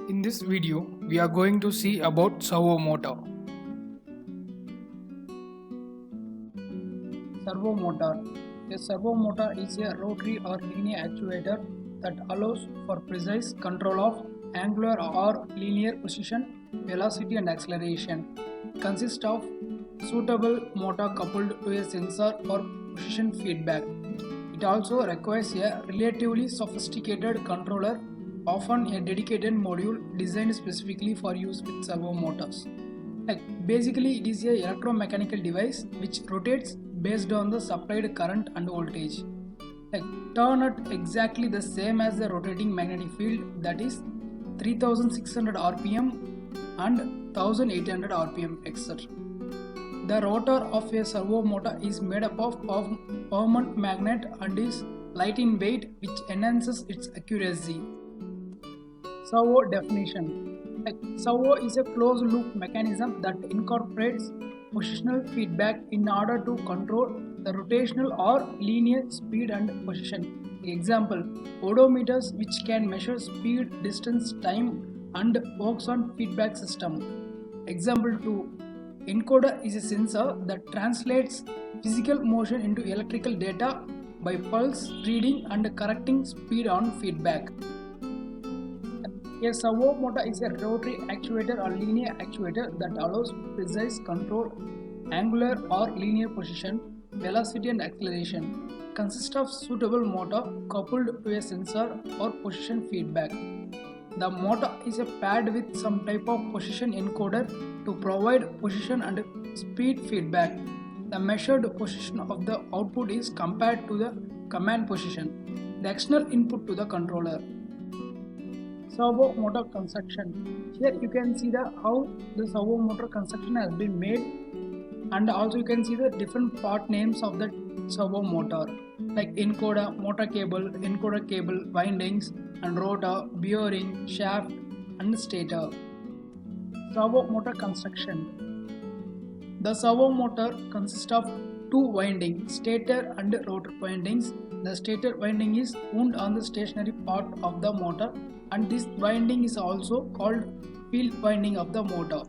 In this video, we are going to see about servo motor. Servo motor. A servo motor is a rotary or linear actuator that allows for precise control of angular or linear position, velocity and acceleration. It consists of suitable motor coupled to a sensor for position feedback. It also requires a relatively sophisticated controller, often a dedicated module designed specifically for use with servo motors. Basically, it is a electromechanical device which rotates based on the supplied current and voltage. Turn at exactly the same as the rotating magnetic field, that is 3600 rpm and 1800 rpm, etc. The rotor of a servo motor is made up of permanent magnet and is light in weight, which enhances its accuracy. Servo definition. Servo is a closed loop mechanism that incorporates positional feedback in order to control the rotational or linear speed and position. Example, odometers, which can measure speed, distance, time and works on feedback system. Example 2. Encoder is a sensor that translates physical motion into electrical data by pulse reading and correcting speed on feedback. A servo motor is a rotary actuator or linear actuator that allows precise control, angular or linear position, velocity and acceleration. It consists of suitable motor coupled to a sensor for position feedback. The motor is paired with some type of position encoder to provide position and speed feedback. The measured position of the output is compared to the command position, the external input to the controller. Servo motor construction. Here you can see how the servo motor construction has been made, and also you can see the different part names of the servo motor, like encoder, motor cable, encoder cable, windings and rotor, bearing, shaft and stator. Servo motor construction. The servo motor consists of two windings, stator and rotor windings. The stator winding is wound on the stationary part of the motor, and this winding is also called field winding of the motor.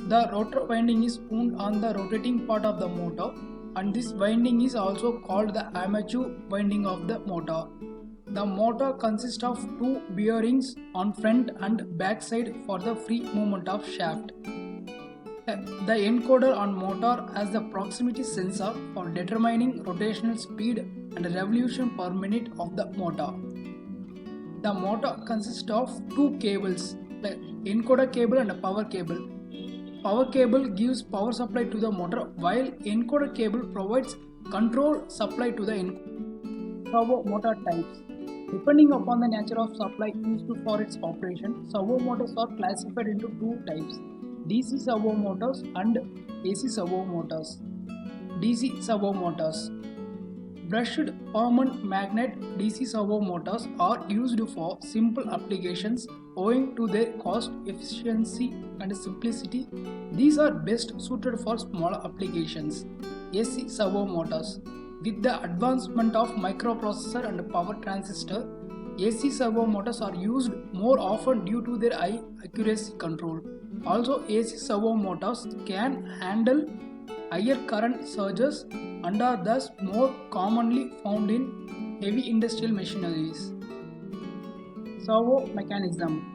The rotor winding is wound on the rotating part of the motor, and this winding is also called the armature winding of the motor. The motor consists of two bearings on front and back side for the free movement of shaft. The encoder on motor has the proximity sensor for determining rotational speed and revolution per minute of the motor. The motor consists of two cables, the encoder cable and a power cable. Power cable gives power supply to the motor, while encoder cable provides control supply to the servo motor types. Depending upon the nature of supply used for its operation, servo motors are classified into two types: DC servo motors and AC servo motors. DC servo motors. Brushed permanent magnet DC servo motors are used for simple applications owing to their cost efficiency and simplicity. These are best suited for smaller applications. AC servo motors. With the advancement of microprocessor and power transistor, AC servo motors are used more often due to their high accuracy control. Also, AC servo motors can handle higher current surges and are thus more commonly found in heavy industrial machineries. Servo mechanism.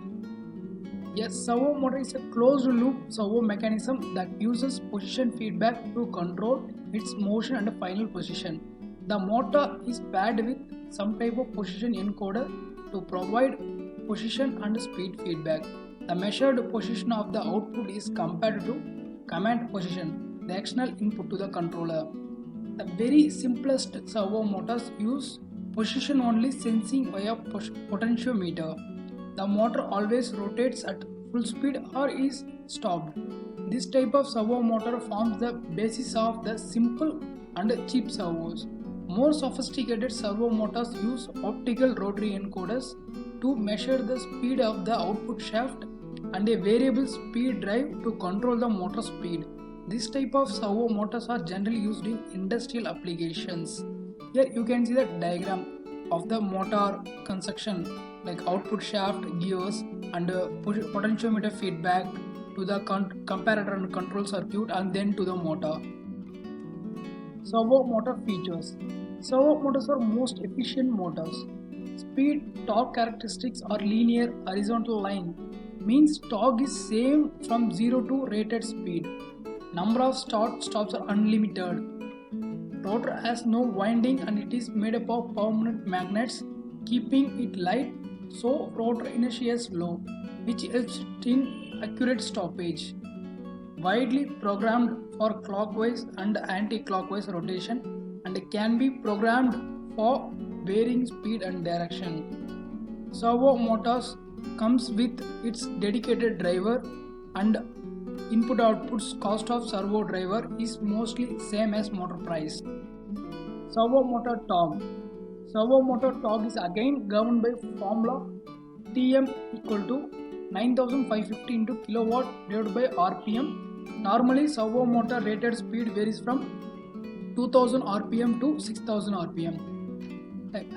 A servo motor is a closed loop servo mechanism that uses position feedback to control its motion and final position. The motor is paired with some type of position encoder to provide position and speed feedback. The measured position of the output is compared to command position, the external input to the controller. The very simplest servo motors use position only sensing via potentiometer. The motor always rotates at full speed or is stopped. This type of servo motor forms the basis of the simple and cheap servos. More sophisticated servo motors use optical rotary encoders to measure the speed of the output shaft and a variable speed drive to control the motor speed. This type of servo motors are generally used in industrial applications. Here you can see the diagram. of the motor construction like output shaft, gears and potentiometer feedback to the comparator and control circuit and then to the motor. Servo motor features. Servo motors are most efficient motors. Speed torque characteristics are linear horizontal line, means torque is same from 0 to rated speed. Number of stops are unlimited. Rotor has no winding and it is made up of permanent magnets keeping it light, so rotor inertia is low, which helps in accurate stoppage. Widely programmed for clockwise and anti-clockwise rotation and can be programmed for varying speed and direction. Servo motors comes with its dedicated driver and input outputs. Cost of servo driver is mostly same as motor price. Servo motor torque. Servo motor torque is again governed by formula Tm equal to 9550 into kilowatt divided by RPM. Normally servo motor rated speed varies from 2000 RPM to 6000 RPM.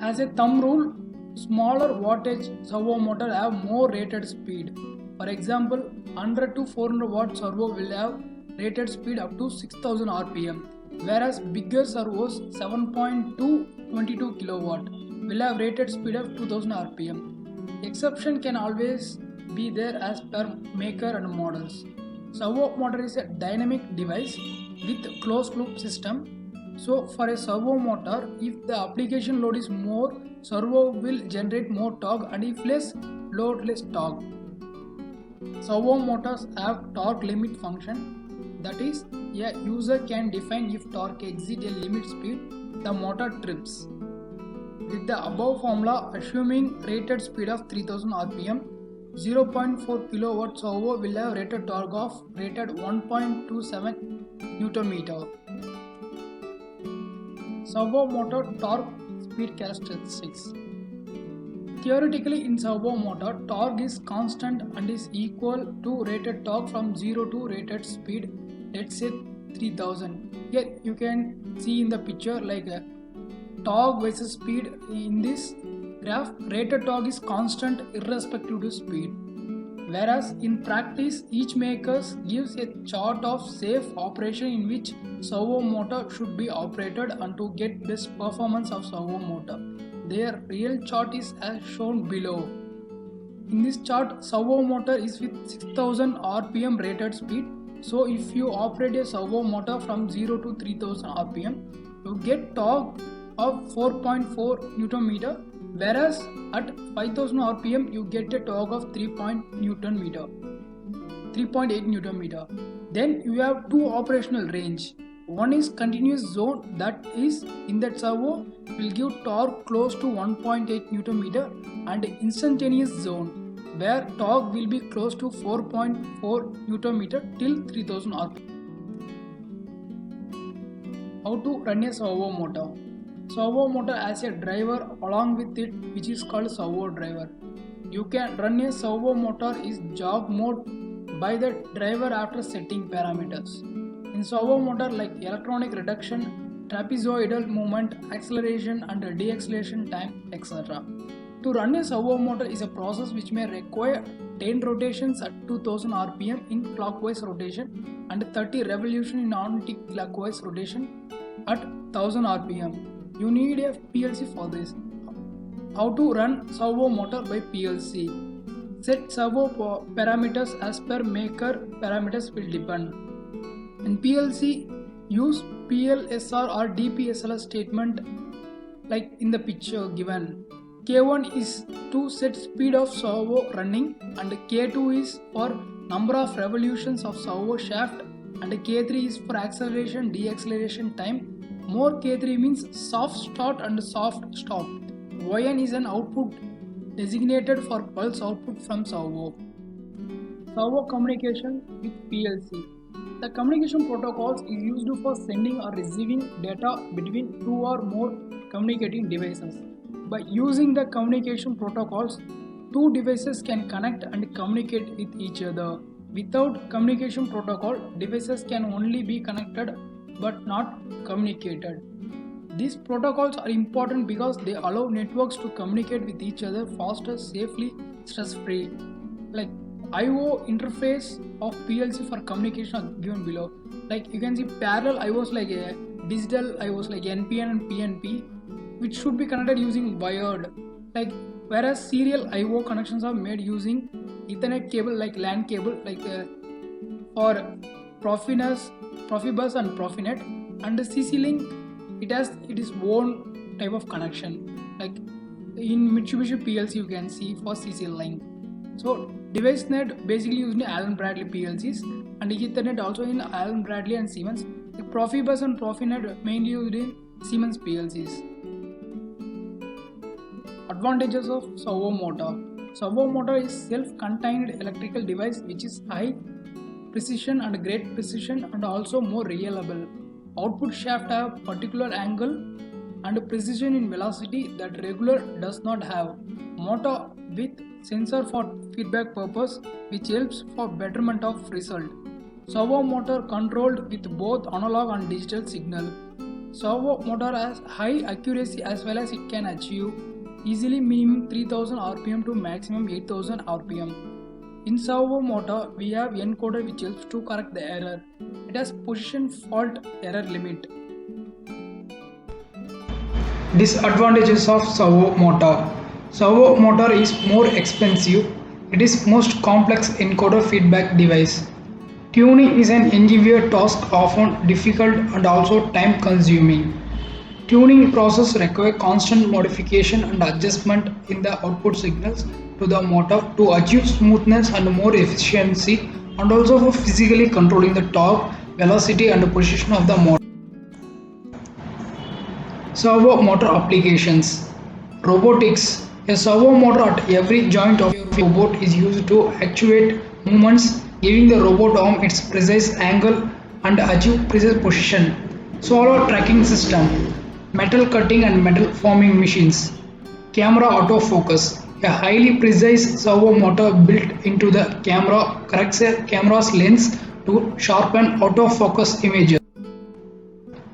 As a thumb rule, smaller wattage servo motor have more rated speed. For example, 100 to 400 watt servo will have rated speed up to 6000 RPM, whereas bigger servos 7.2 22 kilowatt will have rated speed of 2000 RPM. Exception can always be there as per maker and models. Servo motor is a dynamic device with closed loop system. So for a servo motor, if the application load is more, servo will generate more torque, and if less, load less torque. Servo motors have torque limit function, that is, a user can define if torque exceeds a limit speed, the motor trips. With the above formula, assuming rated speed of 3000 RPM, 0.4 kilowatt servo will have rated torque of rated 1.27 Newton meter. Servo motor torque speed characteristics. Theoretically, in servo motor, torque is constant and is equal to rated torque from 0 to rated speed, let's say 3000. Here you can see in the picture like torque versus speed. In this graph, rated torque is constant irrespective to speed, whereas in practice each maker gives a chart of safe operation in which servo motor should be operated and to get best performance of servo motor. Their real chart is as shown below. In this chart, servo motor is with 6000 RPM rated speed. So if you operate a servo motor from 0 to 3000 RPM, you get torque of 4.4 Newton meter, whereas at 5000 RPM you get a torque of 3.8 Newton meter. Then you have two operational range. One is continuous zone, that is in that servo will give torque close to 1.8 Newton meter, and instantaneous zone where torque will be close to 4.4 Newton meter till 3000 RPM. How to run a servo motor? Servo motor has a driver along with it, which is called servo driver. You can run a servo motor is jog mode by the driver after setting parameters. In servo motor like electronic reduction, trapezoidal movement, acceleration and deceleration time, etc. To run a servo motor is a process which may require 10 rotations at 2000 RPM in clockwise rotation and 30 revolutions in anti-clockwise rotation at 1000 RPM. You need a PLC for this. How to run servo motor by PLC? Set servo parameters as per maker parameters will depend. In PLC, use PLSR or DPSLR statement like in the picture given. K1 is to set speed of servo running, and K2 is for number of revolutions of servo shaft, and K3 is for acceleration deceleration time. More K3 means soft start and soft stop. Yn is an output designated for pulse output from servo. Servo communication with PLC. The communication protocols is used for sending or receiving data between two or more communicating devices. By using the communication protocols, two devices can connect and communicate with each other. Without communication protocol, devices can only be connected but not communicated. These protocols are important because they allow networks to communicate with each other faster, safely, stress-free. Like I/O interface of PLC for communication are given below. Like you can see parallel I/Os like a digital I/Os like NPN and PNP, which should be connected using wired. Like whereas serial I/O connections are made using Ethernet cable like LAN cable for Profinas, Profibus and Profinet, and the CC link it is own type of connection. Like in Mitsubishi PLC you can see for CC link. So DeviceNet basically used in Allen Bradley PLCs and Ethernet also in Allen Bradley and Siemens. The Profibus and Profinet mainly used in Siemens PLCs. Advantages of servo motor. Servo motor is self-contained electrical device which is high precision and great precision and also more reliable. Output shaft have particular angle and precision in velocity that regular does not have. Motor with sensor for feedback purpose which helps for betterment of result. Servo motor controlled with both analog and digital signal. Servo motor has high accuracy as well as it can achieve easily minimum 3000 rpm to maximum 8000 rpm. In servo motor, we have encoder which helps to correct the error. It has position fault error limit. Disadvantages of servo motor. Servo motor is more expensive. It is most complex encoder feedback device. Tuning is an engineer task, often difficult and also time consuming. Tuning process require constant modification and adjustment in the output signals to the motor to achieve smoothness and more efficiency, and also for physically controlling the torque, velocity and position of the motor. Servo motor applications. Robotics. A servo motor at every joint of a robot is used to actuate movements, giving the robot arm its precise angle and achieve precise position. Solar tracking system. Metal cutting and metal forming machines. Camera autofocus. A highly precise servo motor built into the camera corrects a camera's lens to sharpen autofocus images.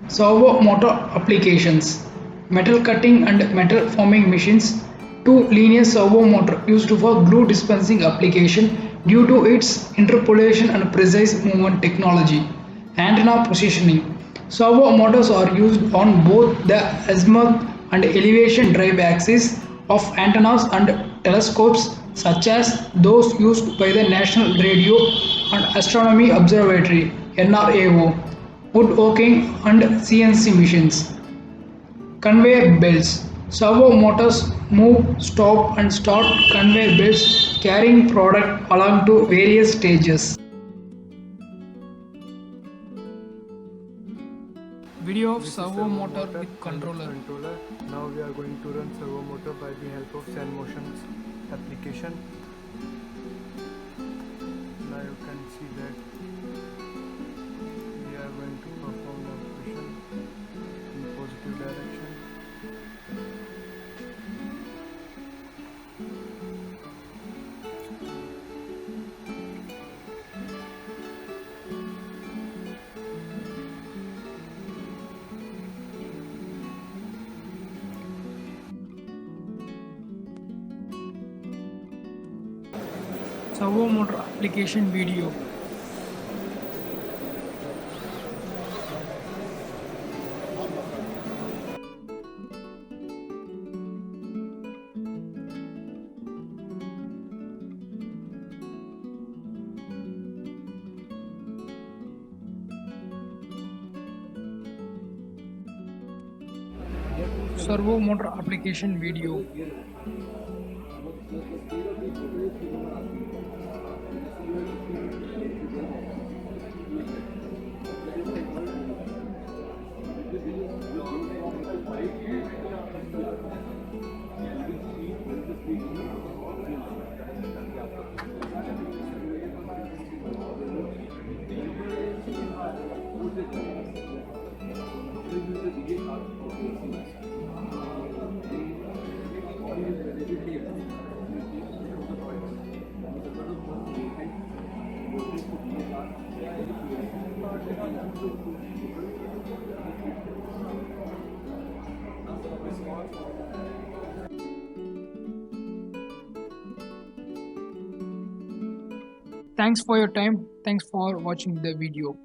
Servo motor applications. Metal cutting and metal forming machines. Two linear servo motor used for glue dispensing application due to its interpolation and precise movement technology. Antenna positioning. Servo motors are used on both the azimuth and elevation drive axis of antennas and telescopes such as those used by the National Radio and Astronomy Observatory (NRAO), woodworking and CNC machines. Conveyor belts. Servo motors move, stop and start conveyor belts carrying product along to various stages. Video of servo motor with controller. Now we are going to run servo motor by the help of SenMotion's application. Now you can see that we are going to perform the operation in positive direction. Servo motor application video. Servo motor application video. Thanks for your time. Thanks for watching the video.